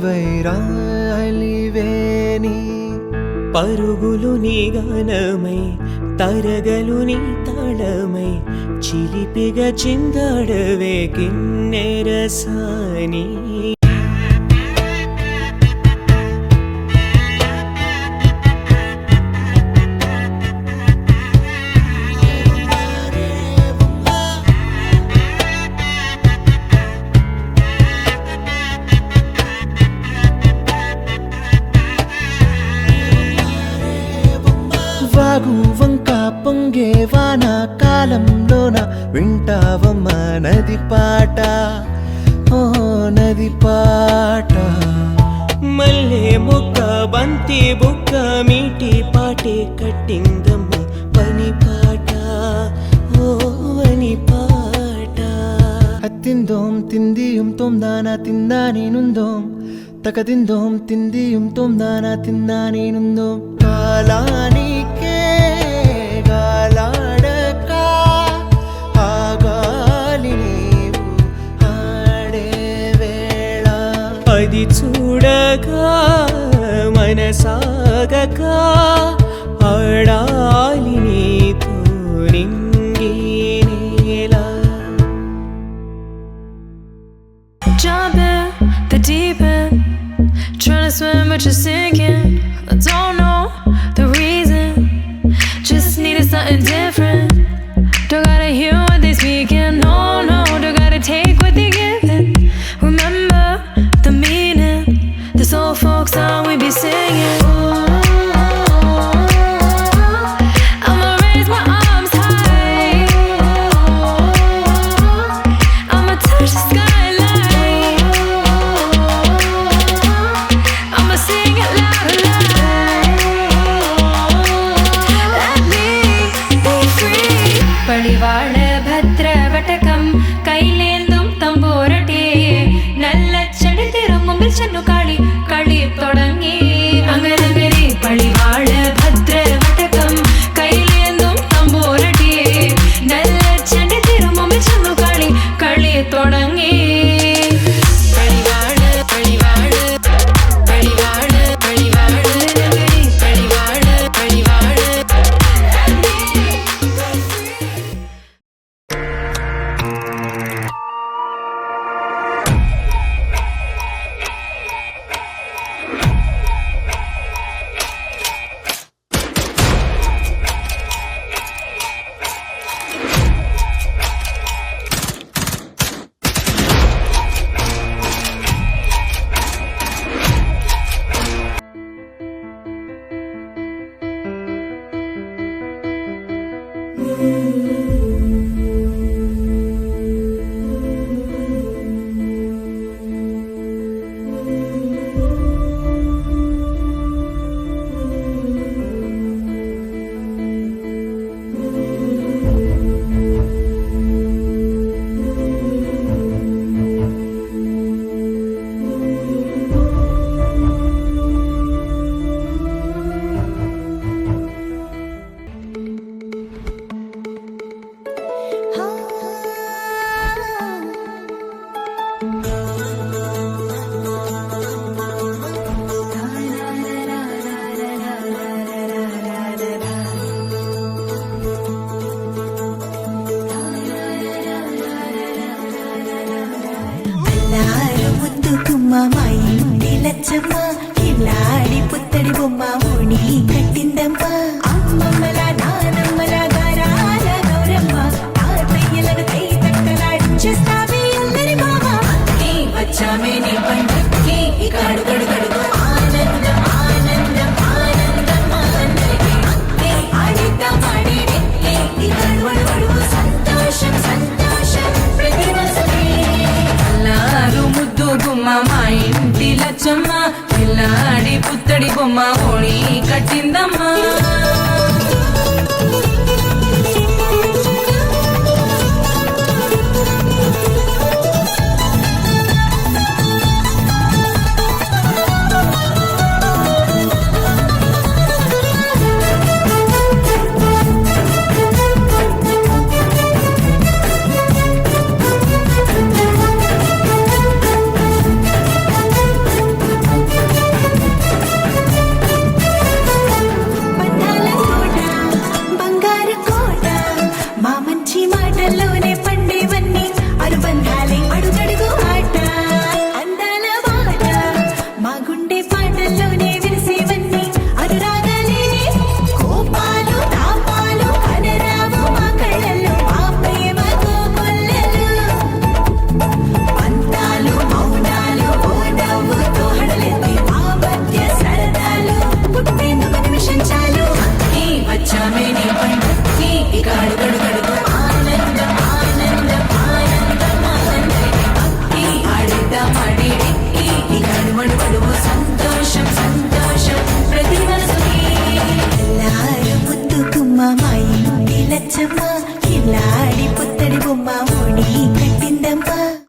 వైరాలివేని పరుగులు నీ గానమై తరగలు నీ తాళమై చిలిపిగా చిందాడవే కిన్నెరసాని వాగు వంక పొంగే వాన కాలంలోన వింటావమ్మా నది పాట ఓ నది పాట మల్లె మొక్క బంతి బుక్క మీటి పాటే కట్టిందమ్మ పని పాట ఓ అని పాట అత్తిందోం తిందియుం తొందాన తిందా నేనుందోం తకదిందోం తిందియుం తొందాన తిందా నేనుందోం కాలానికే గాలాడక ఆగాలి నీవు ఆడే వేళ అది చూడగా మనసాగక ఆడాలి నీతో నింగి నేల Jump in the deep end, trying to swim but you're sinking. I don't know the reason, just needed something different. Don't gotta hear what they speaking, no, no. Don't gotta take what they giving. Remember the meaning, this old folk song we be singing. I'ma raise my arms high, I'ma touch the skyline, I'ma sing it loud and loud. Let me be free. പടിവാള ഭദ്രവടകം കൈലേന്തും തമ്പോരട്ടെ നല്ലച്ചടി തിരുമുമ്പിൽ ചെന്നു കളി കളി തുടങ്ങി അങ്ങനെ പടിവാള ഭദ്രവടകം കൈലേന്തും തമ്പോരട്ടെ നല്ലച്ചടി തിരുമുമ്പിൽ ചെന്നു കളി കളി തുടങ്ങി പടിവാള പടിവാള പടിവാള പടിവാള പടിവാള പടിവാള మా ఇంటి లచ్చమ్మ ఇల్లాడి పుత్తడి బొమ్మ ఓణి కట్టిందమ్మ అమ్మమ్మల నానమ్మల గారాల గౌరమ్మ తాతయ్యలను కై తట్టలాడించేస్తావే అల్లరి మామ అక్కి వచ్చామే నీ పండక్కి ఇక అడుగడుగడుగు ఆనందం ఆనందం ఆనందం అందరికీ అక్కి ఆడిద్దాం ఆడేడెక్కి ఇక అడుగడుగడుగు సంతోషం సంతోషం ప్రతి వసమే అల్లారు ముద్దు గుమ్మ మా ఇంటి లచ్చమ్మ పిల్లాడి పుత్తడి బొమ్మ ఓణి కట్టిందమ్మా